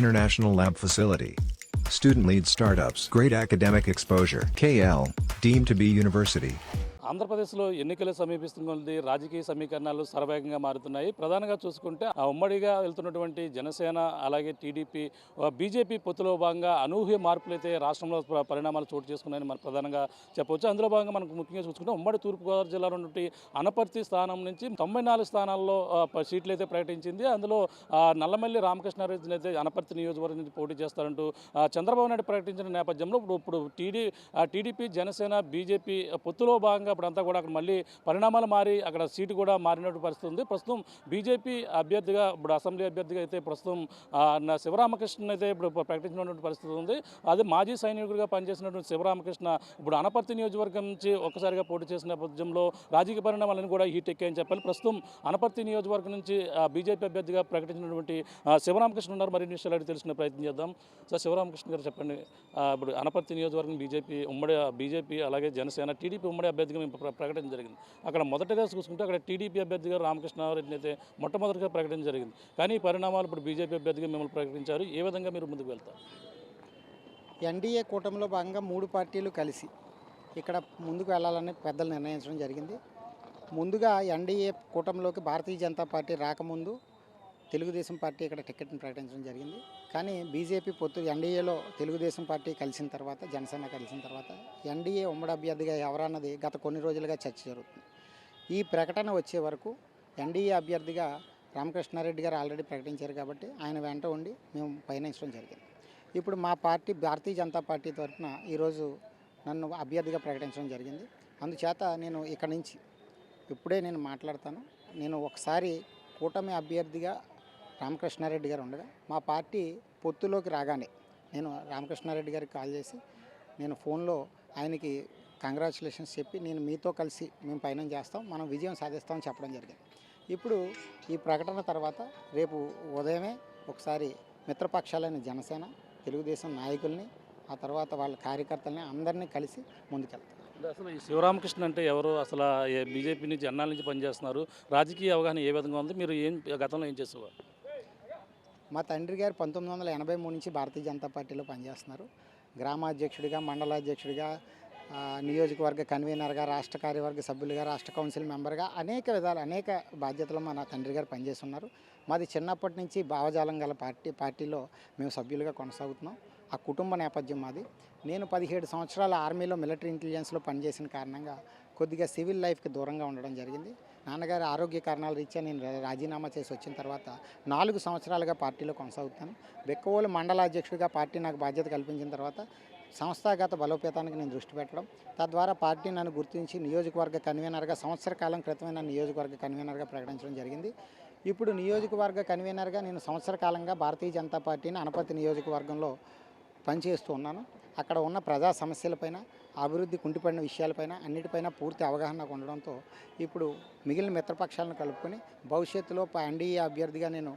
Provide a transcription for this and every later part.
International Lab Facility. Student-led startups, great academic exposure. KL, deemed to be university. ఆంధ్రప్రదేశ్లో ఎన్నికలు సమీపిస్తున్నది రాజకీయ సమీకరణాలు సర్వేగంగా మారుతున్నాయి. ప్రధానంగా చూసుకుంటే ఆ ఉమ్మడిగా వెళ్తున్నటువంటి జనసేన అలాగే టీడీపీ బీజేపీ పొత్తులో భాగంగా అనూహ్య మార్పులు అయితే రాష్ట్రంలో పరిణామాలు చోటు చేసుకున్నాయని మనం ప్రధానంగా చెప్పవచ్చు. అందులో భాగంగా మనకు ముఖ్యంగా చూసుకుంటే ఉమ్మడి తూర్పుగోదావరి జిల్లాలో ఉన్నటువంటి అనపర్తి స్థానం నుంచి 94 స్థానాల్లో సీట్లు అయితే ప్రకటించింది. అందులో నల్లమల్లి రామకృష్ణారెడ్డిని అయితే అనపర్తి నియోజకవర్గం నుంచి పోటీ చేస్తారంటూ చంద్రబాబు నాయుడు ప్రకటించిన నేపథ్యంలో ఇప్పుడు టీడీపీ జనసేన బీజేపీ పొత్తులో భాగంగా ఇప్పుడంతా కూడా అక్కడ మళ్ళీ పరిణామాలు మారి అక్కడ సీటు కూడా మారినట్టు పరిస్థితి ఉంది. ప్రస్తుతం బీజేపీ అభ్యర్థిగా ఇప్పుడు అసెంబ్లీ అభ్యర్థిగా అయితే ప్రస్తుతం శివరామకృష్ణ అయితే ఇప్పుడు ప్రకటించినటువంటి పరిస్థితి ఉంది. అదే మాజీ సైనికుడిగా పనిచేసినటువంటి శివరామకృష్ణ ఇప్పుడు అనపర్తి నియోజకవర్గం నుంచి ఒక్కసారిగా పోటీ చేసిన నేపథ్యంలో రాజకీయ పరిణామాలను కూడా హీట్ ఎక్కాయని చెప్పాలి. ప్రస్తుతం అనపర్తి నియోజకవర్గం నుంచి బీజేపీ అభ్యర్థిగా ప్రకటించినటువంటి శివరామకృష్ణ ఉన్నారు. మరిన్ని విషయాలు అడిగి తెలుసుకునే ప్రయత్నం చేద్దాం. సార్, శివరామకృష్ణ గారు చెప్పండి, ఇప్పుడు అనపర్తి నియోజకవర్గం బీజేపీ అలాగే జనసేన టీడీపీ ఉమ్మడి అభ్యర్థిగా ప్రకటించడం జరిగింది. అక్కడ మొదటగా చూసుకుంటే అక్కడ టీడీపీ అభ్యర్థిగా రామకృష్ణారెడ్డిని అయితే మొట్టమొదటిగా ప్రకటించడం జరిగింది. కానీ ఈ పరిణామాలు ఇప్పుడు బీజేపీ అభ్యర్థిగా మిమ్మల్ని ప్రకటించారు. ఏ విధంగా మీరు ముందుకు వెళ్తారు? ఎన్డీఏ కూటమిలో భాగంగా 3 పార్టీలు కలిసి ఇక్కడ ముందుకు వెళ్ళాలని పెద్దలు నిర్ణయించడం జరిగింది. ముందుగా ఎన్డీఏ కూటమిలోకి భారతీయ జనతా పార్టీ రాకముందు తెలుగుదేశం పార్టీ ఇక్కడ టికెట్ని ప్రకటించడం జరిగింది. కానీ బీజేపీ పొత్తు ఎన్డీఏలో తెలుగుదేశం పార్టీ కలిసిన తర్వాత, జనసేన కలిసిన తర్వాత ఎన్డీఏ ఉమ్మడి అభ్యర్థిగా ఎవరన్నది గత కొన్ని రోజులుగా చర్చ జరుగుతుంది. ఈ ప్రకటన వచ్చే వరకు ఎన్డీఏ అభ్యర్థిగా రామకృష్ణారెడ్డి గారు ఆల్రెడీ ప్రకటించారు కాబట్టి ఆయన వెంట ఉండి మేము పయనించడం జరిగింది. ఇప్పుడు మా పార్టీ భారతీయ జనతా పార్టీ తరఫున ఈరోజు నన్ను అభ్యర్థిగా ప్రకటించడం జరిగింది. అందుచేత నేను ఇక్కడి నుంచి ఇప్పుడే నేను మాట్లాడతాను. నేను ఒకసారి కూటమి అభ్యర్థిగా రామకృష్ణారెడ్డి గారు ఉండగా మా పార్టీ పొత్తులోకి రాగానే నేను రామకృష్ణారెడ్డి గారికి కాల్ చేసి నేను ఫోన్లో ఆయనకి కంగ్రాచులేషన్స్ చెప్పి నేను మీతో కలిసి మేము పయనం చేస్తాం, మనం విజయం సాధిస్తామని చెప్పడం జరిగింది. ఇప్పుడు ఈ ప్రకటన తర్వాత రేపు ఉదయమే ఒకసారి మిత్రపక్షాలైన జనసేన, తెలుగుదేశం నాయకుల్ని, ఆ తర్వాత వాళ్ళ కార్యకర్తల్ని అందరినీ కలిసి ముందుకెళ్తాం. అసలు ఈ శివరామకృష్ణ అంటే ఎవరు? అసలు బీజేపీ నుంచి ఎన్నాళ్ళ నుంచి పనిచేస్తున్నారు? రాజకీయ అవగాహన ఏ విధంగా ఉంది? మీరు గతంలో ఏం చేసేవారు? మా తండ్రి గారు 1983 నుంచి భారతీయ జనతా పార్టీలో పనిచేస్తున్నారు. గ్రామాధ్యక్షుడిగా, మండలాధ్యక్షుడిగా, నియోజకవర్గ కన్వీనర్గా, రాష్ట్ర కార్యవర్గ సభ్యులుగా, రాష్ట్ర కౌన్సిల్ మెంబర్గా అనేక బాధ్యతలు మా తండ్రి గారు పనిచేస్తున్నారు. మాది చిన్నప్పటి నుంచి భావజాలం గల పార్టీలో మేము సభ్యులుగా కొనసాగుతున్నాం. ఆ కుటుంబ నేపథ్యం మాది. నేను 17 సంవత్సరాల ఆర్మీలో మిలిటరీ ఇంటెలిజెన్స్లో పనిచేసిన కారణంగా కొద్దిగా సివిల్ లైఫ్కి దూరంగా ఉండడం జరిగింది. నాన్నగారి ఆరోగ్య కారణాల రీత్యా నేను రాజీనామా చేసి వచ్చిన తర్వాత 4 సంవత్సరాలుగా పార్టీలో కొనసాగుతాను. బెక్కవోలు మండలాధ్యక్షుడిగా పార్టీ నాకు బాధ్యత కల్పించిన తర్వాత సంస్థాగత బలోపేతానికి నేను దృష్టి పెట్టడం, తద్వారా పార్టీ నన్ను గుర్తించి నియోజకవర్గ కన్వీనర్గా సంవత్సర కాలం క్రితమే నన్ను నియోజకవర్గ కన్వీనర్గా ప్రకటించడం జరిగింది. ఇప్పుడు నియోజకవర్గ కన్వీనర్గా నేను సంవత్సర కాలంగా భారతీయ జనతా పార్టీని అనపర్తి నియోజకవర్గంలో పనిచేస్తూ ఉన్నాను. అక్కడ ఉన్న ప్రజా సమస్యలపైన, అభివృద్ధి కుంటిపడిన విషయాలపైన అన్నిటిపైన పూర్తి అవగాహన నాకు ఉండడంతో ఇప్పుడు మిగిలిన మిత్రపక్షాలను కలుపుకొని భవిష్యత్తులో ఎన్డీఏ అభ్యర్థిగా నేను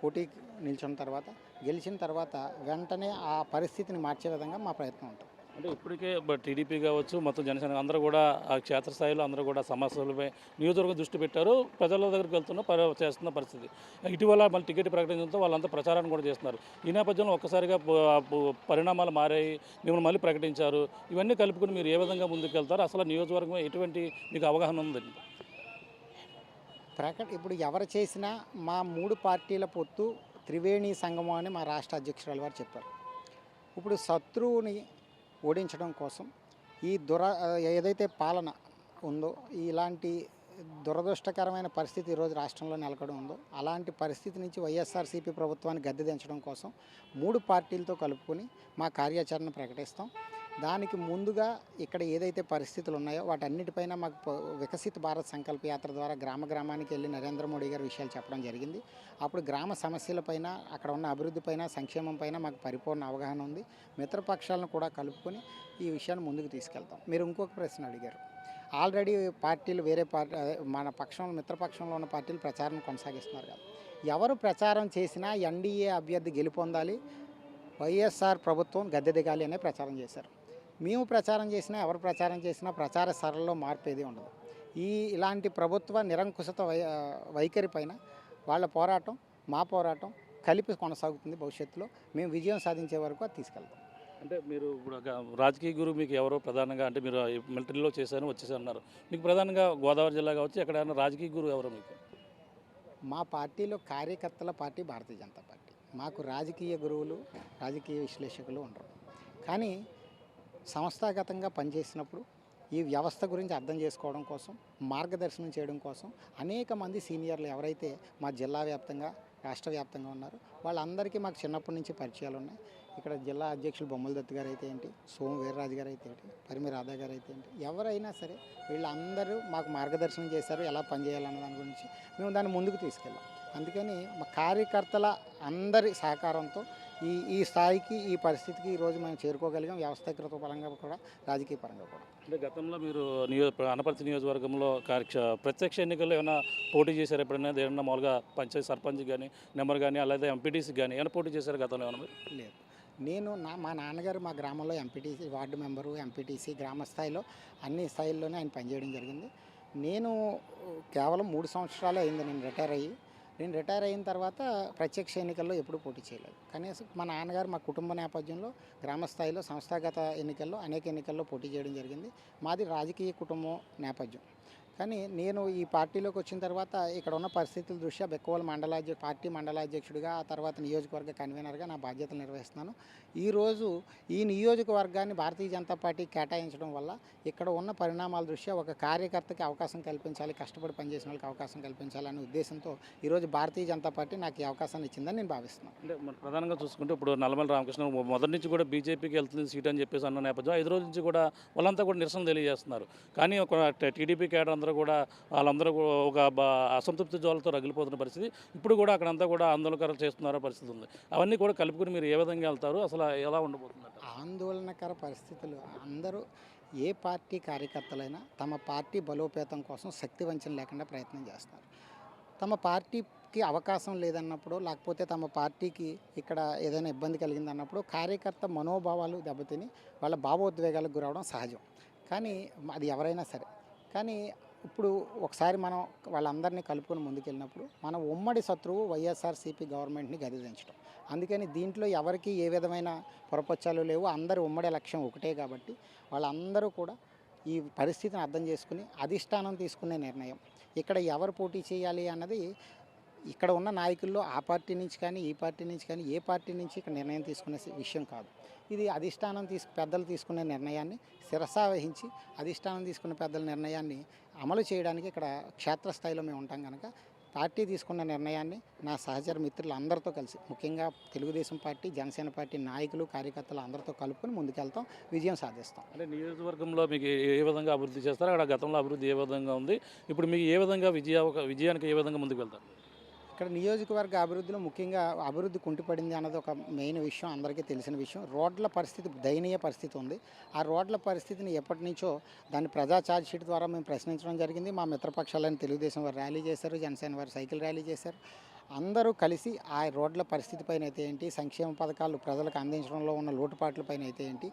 పోటీకి నిల్చున్న తర్వాత, గెలిచిన తర్వాత వెంటనే ఆ పరిస్థితిని మార్చే విధంగా మా ప్రయత్నం ఉంటుంది. అంటే ఇప్పటికే టీడీపీ కావచ్చు, మొత్తం జనసేన అందరూ కూడా ఆ క్షేత్రస్థాయిలో అందరూ కూడా సమస్యలపై నియోజకవర్గం దృష్టి పెట్టారు. ప్రజల దగ్గరికి చేస్తున్న పరిస్థితి. ఇటీవల మళ్ళీ టికెట్ ప్రకటించడంతో వాళ్ళంతా ప్రచారాన్ని కూడా చేస్తున్నారు. ఈ నేపథ్యంలో ఒక్కసారిగా పరిణామాలు మారాయి, మిమ్మల్ని మళ్ళీ ప్రకటించారు. ఇవన్నీ కలుపుకొని మీరు ఏ విధంగా ముందుకెళ్తారు? అసలు నియోజకవర్గం ఎటువంటి మీకు అవగాహన ఉందండి? ఇప్పుడు ఎవరు చేసినా మా 3 పార్టీల పొత్తు త్రివేణి సంగమం అని మా రాష్ట్ర అధ్యక్షురాలు వారు చెప్పారు. ఇప్పుడు శత్రువుని ఓడించడం కోసం ఈ ఏదైతే పాలన ఉందో, ఇలాంటి దురదృష్టకరమైన పరిస్థితి ఈరోజు రాష్ట్రంలో నెలకొని ఉందో, అలాంటి పరిస్థితి నుంచి వైఎస్ఆర్సీపీ ప్రభుత్వాన్ని గద్దెదించడం కోసం 3 పార్టీలతో కలుపుకొని మా కార్యాచరణ ప్రకటిస్తాం. దానికి ముందుగా ఇక్కడ ఏదైతే పరిస్థితులు ఉన్నాయో వాటన్నిటిపైన మాకు వికసిత్ భారత్ సంకల్ప యాత్ర ద్వారా గ్రామానికి వెళ్ళి నరేంద్ర మోడీ గారి విషయాలు చెప్పడం జరిగింది. అప్పుడు గ్రామ సమస్యలపైన, అక్కడ ఉన్న అభివృద్ధిపైన, సంక్షేమం పైన మాకు పరిపూర్ణ అవగాహన ఉంది. మిత్రపక్షాలను కూడా కలుపుకొని ఈ విషయాన్ని ముందుకు తీసుకెళ్తాం. మీరు ఇంకొక ప్రశ్న అడిగారు. ఆల్రెడీ పార్టీలు మన మిత్రపక్షంలో ఉన్న పార్టీలు ప్రచారం కొనసాగిస్తున్నారు కదా. ఎవరు ప్రచారం చేసినా ఎన్డీఏ అభ్యర్థి గెలుపొందాలి, వైఎస్ఆర్ ప్రభుత్వం గద్దె దిగాలి అనే ప్రచారం చేశారు. మేము ప్రచారం చేసినా, ఎవరు ప్రచారం చేసినా ప్రచార సరళలో మార్పు ఏది ఉండదు. ఇలాంటి ప్రభుత్వ నిరంకుశత వైఖరి పైన వాళ్ళ పోరాటం, మా పోరాటం కలిపి కొనసాగుతుంది. భవిష్యత్తులో మేము విజయం సాధించే వరకు అది తీసుకెళ్తాం. అంటే మీరు ఇప్పుడు ఒక రాజకీయ గురువు మీకు ఎవరో ప్రధానంగా అంటే మీరు మిలిటరీలో చేశాను వచ్చేసాను అన్నారు. మీకు ప్రధానంగా గోదావరి జిల్లా కావచ్చు ఎక్కడైనా రాజకీయ గురువు ఎవరో మీకు? మా పార్టీలో కార్యకర్తల పార్టీ భారతీయ జనతా పార్టీ. మాకు రాజకీయ గురువులు, రాజకీయ విశ్లేషకులు ఉండరు. కానీ సంస్థాగతంగా పనిచేసినప్పుడు ఈ వ్యవస్థ గురించి అర్థం చేసుకోవడం కోసం, మార్గదర్శనం చేయడం కోసం అనేక మంది సీనియర్లు ఎవరైతే మా జిల్లా వ్యాప్తంగా, రాష్ట్ర వ్యాప్తంగా ఉన్నారో వాళ్ళందరికీ మాకు చిన్నప్పటి నుంచి పరిచయాలు ఉన్నాయి. ఇక్కడ జిల్లా అధ్యక్షులు బొమ్మల దత్తు గారు అయితే ఏంటి, సోము వీర్రాజు గారు అయితే ఏంటి, పరిమి రాధా గారు అయితే ఏంటి, ఎవరైనా సరే వీళ్ళందరూ మాకు మార్గదర్శనం చేశారు ఎలా పనిచేయాలన్న దాని గురించి. మేము దాన్ని ముందుకు తీసుకెళ్ళాం. అందుకని మా కార్యకర్తల అందరి సహకారంతో ఈ స్థాయికి, ఈ పరిస్థితికి ఈరోజు మేము చేరుకోగలిగాం. వ్యవస్థాకృత పరంగా కూడా, రాజకీయ పరంగా కూడా. అంటే గతంలో మీరు అనపర్తి నియోజకవర్గంలో ప్రత్యక్ష ఎన్నికల్లో ఏమైనా పోటీ చేశారు ఎప్పుడైనా? ఏమన్నా మామూలుగా పంచాయతీ సర్పంచ్ కానీ, నెంబర్ కానీ, అలాగే ఎంపీటీసీ కానీ ఏమైనా పోటీ చేశారు గతంలో ఏమన్నా మీరు? లేదు. మా నాన్నగారు మా గ్రామంలో ఎంపీటీసీ, వార్డు మెంబరు, ఎంపీటీసీ, గ్రామ స్థాయిలో అన్ని స్థాయిల్లోనే ఆయన పనిచేయడం జరిగింది. నేను కేవలం 3 సంవత్సరాలే అయింది నేను రిటైర్ అయిన తర్వాత ప్రత్యక్ష ఎన్నికల్లో ఎప్పుడూ పోటీ చేయలేదు. కనీసం మా నాన్నగారు మా కుటుంబ నేపథ్యంలో గ్రామ స్థాయిలో సంస్థాగత ఎన్నికల్లో అనేక ఎన్నికల్లో పోటీ చేయడం జరిగింది. మాది రాజకీయ కుటుంబం నేపథ్యం. కానీ నేను ఈ పార్టీలోకి వచ్చిన తర్వాత ఇక్కడ ఉన్న పరిస్థితుల దృష్ట్యా బెక్కవోలు పార్టీ మండలాధ్యక్షుడిగా, ఆ తర్వాత నియోజకవర్గ కన్వీనర్గా నా బాధ్యతలు నిర్వహిస్తున్నాను. ఈరోజు ఈ నియోజకవర్గాన్ని భారతీయ జనతా పార్టీ కేటాయించడం వల్ల ఇక్కడ ఉన్న పరిణామాల దృష్ట్యా ఒక కార్యకర్తకి అవకాశం కల్పించాలి, కష్టపడి పనిచేసిన వాళ్ళకి అవకాశం కల్పించాలనే ఉద్దేశంతో ఈరోజు భారతీయ జనతా పార్టీ నాకు ఈ అవకాశాన్ని ఇచ్చిందని నేను భావిస్తున్నాను. అంటే మరి ప్రధానంగా చూసుకుంటే ఇప్పుడు నల్లమల రామకృష్ణ మొదటి నుంచి కూడా బీజేపీకి వెళ్తుంది సీట్ అని చెప్పేసి అన్న నేపథ్యం 5 రోజుల నుంచి కూడా వాళ్ళంతా కూడా నిరసన తెలియజేస్తున్నారు. కానీ ఒక టీడీపీ కేడర్ అందరూ కూడా వాళ్ళందరూ ఒక అసంతృప్తి జ్వాలతో రగిలిపోతున్న పరిస్థితి. ఇప్పుడు కూడా అక్కడంతా కూడా ఆందోళనకర చేస్తున్నారో పరిస్థితి ఉంది. అవన్నీ కూడా కలుపుకుని మీరు ఏ విధంగా వెళ్తారు, అసలు ఎలా ఉండబోతుందంట? ఆందోళనకర పరిస్థితులు అందరూ, ఏ పార్టీ కార్యకర్తలైనా తమ పార్టీ బలోపేతం కోసం శక్తి వంచన లేకుండా ప్రయత్నం చేస్తారు. తమ పార్టీకి అవకాశం లేదన్నప్పుడు, లేకపోతే తమ పార్టీకి ఇక్కడ ఏదైనా ఇబ్బంది కలిగిందన్నప్పుడు కార్యకర్త మనోభావాలు దెబ్బతిని వాళ్ళ భావోద్వేగాలకు గురవడం సహజం. కానీ అది ఎవరైనా సరే. కానీ ఇప్పుడు ఒకసారి మనం వాళ్ళందరినీ కలుపుకొని ముందుకెళ్ళినప్పుడు మన ఉమ్మడి శత్రువు వైఎస్ఆర్సీపీ గవర్నమెంట్ని గదిదించడం. అందుకని దీంట్లో ఎవరికి ఏ విధమైన పొరపచ్చాలు లేవు. అందరి ఉమ్మడి లక్ష్యం ఒకటే కాబట్టి వాళ్ళందరూ కూడా ఈ పరిస్థితిని అర్థం చేసుకుని అధిష్టానం తీసుకునే నిర్ణయం, ఇక్కడ ఎవరు పోటీ చేయాలి అన్నది ఇక్కడ ఉన్న నాయకుల్లో ఆ పార్టీ నుంచి కానీ, ఈ పార్టీ నుంచి కానీ, ఏ పార్టీ నుంచి ఇక్కడ నిర్ణయం తీసుకునే విషయం కాదు. ఇది అధిష్టానం పెద్దలు తీసుకునే నిర్ణయాన్ని శిరసావహించి అధిష్టానం తీసుకున్న పెద్దల నిర్ణయాన్ని అమలు చేయడానికి ఇక్కడ క్షేత్రస్థాయిలో మేము ఉంటాం కనుక పార్టీ తీసుకున్న నిర్ణయాన్ని నా సహచర మిత్రులు అందరితో కలిసి, ముఖ్యంగా తెలుగుదేశం పార్టీ, జనసేన పార్టీ నాయకులు, కార్యకర్తలు అందరితో కలుపుకొని ముందుకెళ్తాం, విజయం సాధిస్తాం. అంటే నియోజకవర్గంలో మీకు ఏ విధంగా అభివృద్ధి చేస్తారు? అక్కడ గతంలో అభివృద్ధి ఏ విధంగా ఉంది? ఇప్పుడు మీకు ఏ విధంగా విజయానికి ఏ విధంగా ముందుకు వెళ్తారు? ఇక్కడ నియోజకవర్గ అభివృద్ధిలో ముఖ్యంగా అభివృద్ధి కుంటుపడింది అన్నది ఒక మెయిన్ విషయం, అందరికీ తెలిసిన విషయం. రోడ్ల పరిస్థితి దయనీయ పరిస్థితి ఉంది. ఆ రోడ్ల పరిస్థితిని ఎప్పటి నుంచో దాన్ని ప్రజా ఛార్జ్ షీట్ ద్వారా మేము ప్రశ్నించడం జరిగింది. మా మిత్రపక్షాలని తెలుగుదేశం వారు ర్యాలీ చేశారు, జనసేన వారు సైకిల్ ర్యాలీ చేశారు. అందరూ కలిసి ఆ రోడ్ల పరిస్థితి పైన అయితే ఏంటి, సంక్షేమ పథకాలు ప్రజలకు అందించడంలో ఉన్న లోటుపాట్ల పైన అయితే ఏంటి,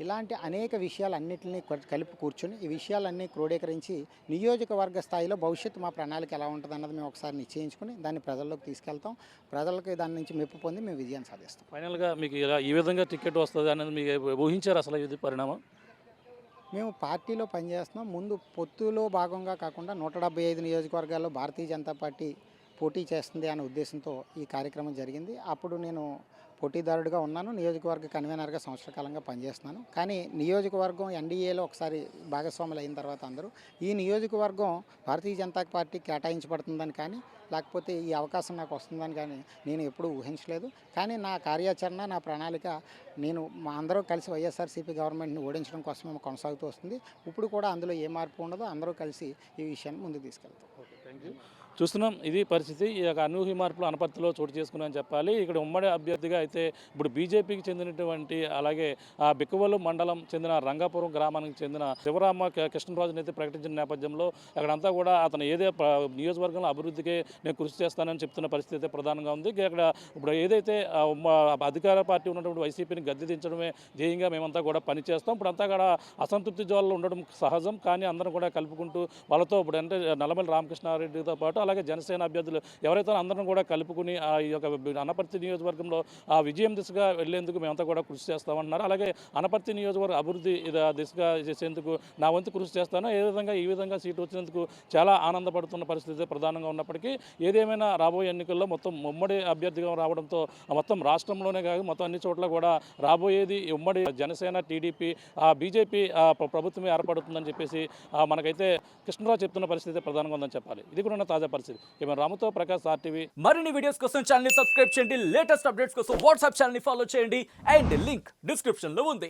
ఇలాంటి అనేక విషయాలన్నింటినీ కలిపి కూర్చొని ఈ విషయాలన్నీ క్రోడీకరించి నియోజకవర్గ స్థాయిలో భవిష్యత్తు మా ప్రణాళిక ఎలా ఉంటుంది అన్నది మేము ఒకసారి నిశ్చయించుకుని దాన్ని ప్రజల్లోకి తీసుకెళ్తాం. ప్రజలకు దాని నుంచి మెప్పు పొంది మేము విజయాన్ని సాధిస్తాం. ఫైనల్గా మీకు ఇలా ఈ విధంగా టికెట్ వస్తుంది అనేది మీకు ఊహించారు అసలు ఇది పరిణామం? మేము పార్టీలో పనిచేస్తున్నాం. ముందు పొత్తులో భాగంగా కాకుండా 175 నియోజకవర్గాల్లో భారతీయ జనతా పార్టీ పోటీ చేస్తుంది అనే ఉద్దేశంతో ఈ కార్యక్రమం జరిగింది. అప్పుడు నేను పోటీదారుడిగా ఉన్నాను, నియోజకవర్గ కన్వీనర్గా సంవత్సర కాలంగా పనిచేస్తున్నాను. కానీ నియోజకవర్గం ఎన్డీఏలో ఒకసారి భాగస్వాములు అయిన తర్వాత అందరూ ఈ నియోజకవర్గం భారతీయ జనతా పార్టీ కేటాయించబడుతుందని కానీ, లేకపోతే ఈ అవకాశం నాకు వస్తుందని కానీ నేను ఎప్పుడూ ఊహించలేదు. కానీ నా కార్యాచరణ, నా ప్రణాళిక మా అందరూ కలిసి వైఎస్ఆర్సీపీ గవర్నమెంట్ని ఓడించడం కోసమే కొనసాగుతూ వస్తుంది. ఇప్పుడు కూడా అందులో ఏ మార్పు ఉండదో, అందరూ కలిసి ఈ విషయాన్ని ముందుకు తీసుకెళ్తాం. Okay, thank you. చూస్తున్నాం ఇది పరిస్థితి. ఈ యొక్క అనూహ్య మార్పులు అనపర్తిలో చోటు చేసుకున్నాయని చెప్పాలి. ఇక్కడ ఉమ్మడి అభ్యర్థిగా అయితే ఇప్పుడు బీజేపీకి చెందినటువంటి, అలాగే ఆ బిక్కవోలు మండలం చెందిన రంగాపురం గ్రామానికి చెందిన శివరామ కృష్ణరాజుని అయితే ప్రకటించిన నేపథ్యంలో అక్కడంతా కూడా అతను నియోజకవర్గంలో అభివృద్ధికి నేను కృషి చేస్తానని చెప్తున్న పరిస్థితి అయితే ప్రధానంగా ఉంది. ఇక్కడ ఇప్పుడు ఏదైతే అధికార పార్టీ ఉన్నటువంటి వైసీపీని గద్దె దించడమే ధ్యేయంగా మేమంతా కూడా పనిచేస్తాం. ఇప్పుడు అంతా కూడా అసంతృప్తి జ్వాలలో ఉండడం సహజం. కానీ అందరం కూడా కలుపుకుంటూ వాళ్ళతో ఇప్పుడు అంటే నల్లమల రామకృష్ణారెడ్డితో పాటు అలాగే జనసేన అభ్యర్థులు ఎవరైతే అందరం కూడా కలుపుకుని ఈ యొక్క అనపర్తి నియోజకవర్గంలో విజయం దిశగా వెళ్లేందుకు మేమంతా కూడా కృషి చేస్తామన్నారు. అలాగే అనపర్తి నియోజకవర్గ అభివృద్ధి దిశగా చేసేందుకు నా వంతు కృషి చేస్తాను. ఈ విధంగా సీటు వచ్చినందుకు చాలా ఆనందపడుతున్న పరిస్థితి ప్రధానంగా ఉన్నప్పటికీ ఏదేమైనా రాబోయే ఎన్నికల్లో మొత్తం ఉమ్మడి అభ్యర్థిగా రావడంతో మొత్తం రాష్ట్రంలోనే కాదు మొత్తం అన్ని చోట్ల కూడా రాబోయేది ఉమ్మడి జనసేన టీడీపీ బీజేపీ ప్రభుత్వమే ఏర్పడుతుందని చెప్పేసి మనకైతే కృష్ణరావు చెప్తున్న పరిస్థితి ప్రధానంగా ఉందని చెప్పాలి. ఇది కూడా ఉన్న తాజా పరిస్థితి. ఏమైనా రాముతో ప్రకాష్ RTV. మరిన్ని వీడియోస్ కోసం ఛానల్ ని సబ్స్క్రైబ్ చేయండి. లేటెస్ట్ అప్డేట్స్ కోసం వాట్సాప్ ఛానల్ ని ఫాలో చేయండి. అండ్ లింక్ డిస్క్రిప్షన్ లో ఉంది.